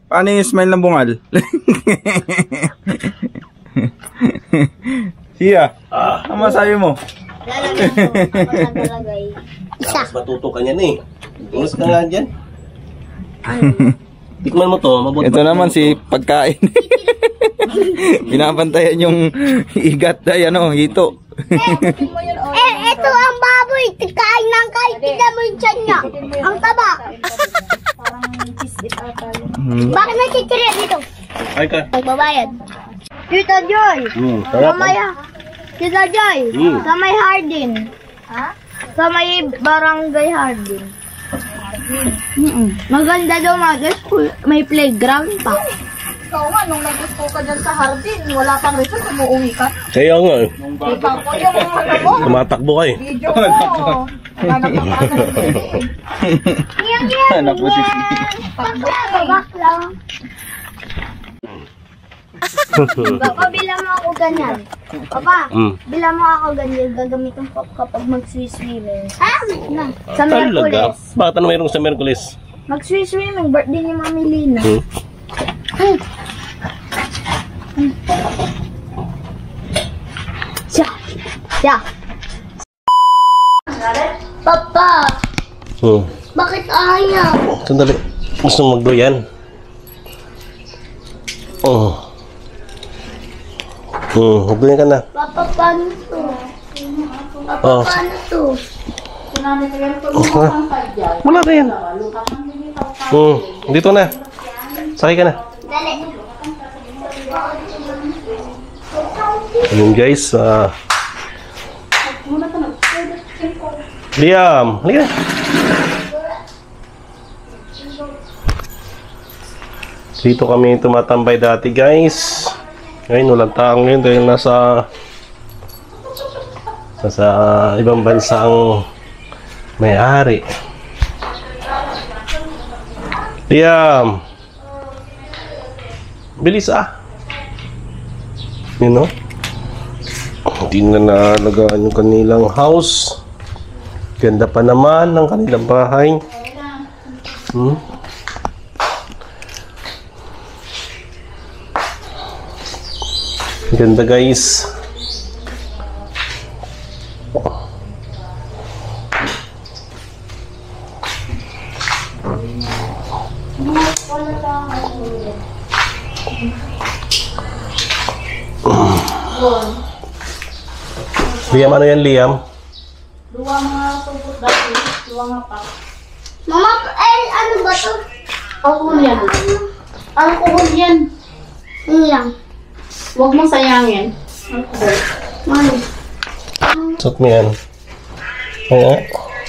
Paano yung smile ng bungal? Siya, ang masabi mo? Lalagay ko. Ako nagalagay. Isa. Tapos matuto ka niyan eh. Tulos ka nga dyan. Tikman mo to, mabuti. Ito naman si pagkain. Binabantayan yung igat ay ano, hito. Ito ang baboy. Kain ng kahit tignan mo yung tiyan niya. Ang taba. Bakit may chichirya dito? Ay ka. Magbabayad. Tita Joy. Mamaya. Tita Joy. Sa may Hardin. Ha? Sa may Barangay Hardin. Maganda daw mga school. May playground pa. Ikaw nga, nung nag-gusto ka dyan sa Hardin, wala pang resort, umuwi ka. Kaya nga eh. Ikaw po yung ano mo. Tumatakbo ka eh. Video mo. Hanap mo ka Anak mo si Bakla. Papa, bilang mo ako ganyan. Papa, bilang mo ako ganyan. Gagamitin ko kapag mag-swimming. Na. Sa Talaga? Merkulis. Bakit ano mayroong sa Merkulis? Mag-swimming. Birthday ni Mami Lina. Siya. Papa, bakit ayaw? Sandali. Gusto mong magdoyan? Magdoyan ka na. Papa, paano to? Papa, paano to? Wala na yan. Dito na. Sakay ka na. Dali. Ayun guys. Liam. Halika na. Dito kami tumatambay dati guys. Ngayon walang taong ngayon dahil nasa ibang bansa ang may-ari. Liam. Bilis You know? Hindi na nalagaan yung kanilang house. Ganda pa naman ng kanilang bahay. Ganda guys. Liam, ano yan Liam? Dua mga tubos dati, dua nga pa. Mama, ano ba to? Alcohol yan. Alcohol yan. Ilang. Huwag mong sayangin. Alcohol. Mano? Sot mo yan. Ayan.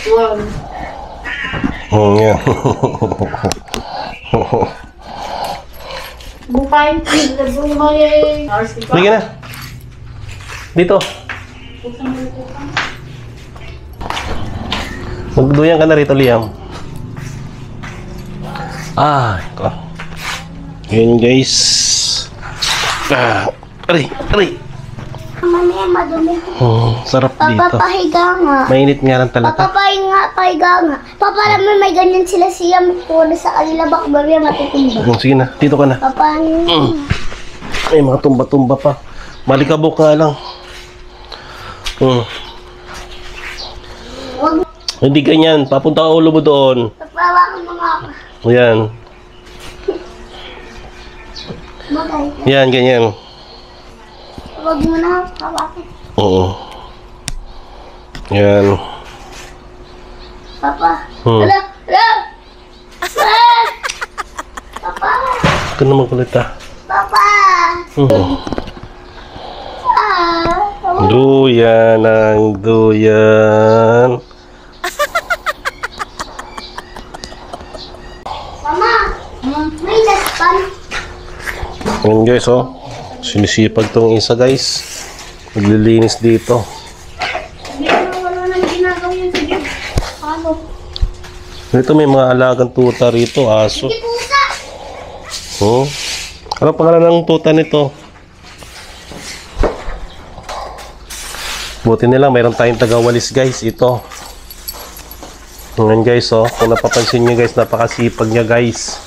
Huwag. Yan. Bukay, bumay. Sige na. Dito. Magduyan ka na rito, Liam. Ito. Ngayon, guys. Aray. Mamaya, madumi. Sarap dito. Papapahiga nga. Mainit nga lang talaga. Papapahiga nga. Papa, alam mo, may ganyan sila siya. Puro sa kanila, baka mamaya matitimba. Sige na, dito ka na. Papa, May mga tumba-tumba pa. Malikabok nga lang. Hindi ganyan. Papunta ka ulo mo doon. Papawa ka mga ako. Ayan. Bagay. Yan, ganyan. Huwag mo na hawakin. Yan. Papa. Hala! Papa! Ito naman kulit Papa! Duyan ang duyan. Mama! May daspan. Ayan guys, sinisipag tong isa guys. Maglilinis dito. Hindi ko wala nang ginagawa yun. Sige. Ano? Dito may mga alagang tuta rito, aso. Hindi pusa! Ano pangalan ng tuta nito? Buti nila mayroon tayong tagawalis guys. Ito. Ngayon guys, kung napapansin nyo guys, napakasipag niya guys.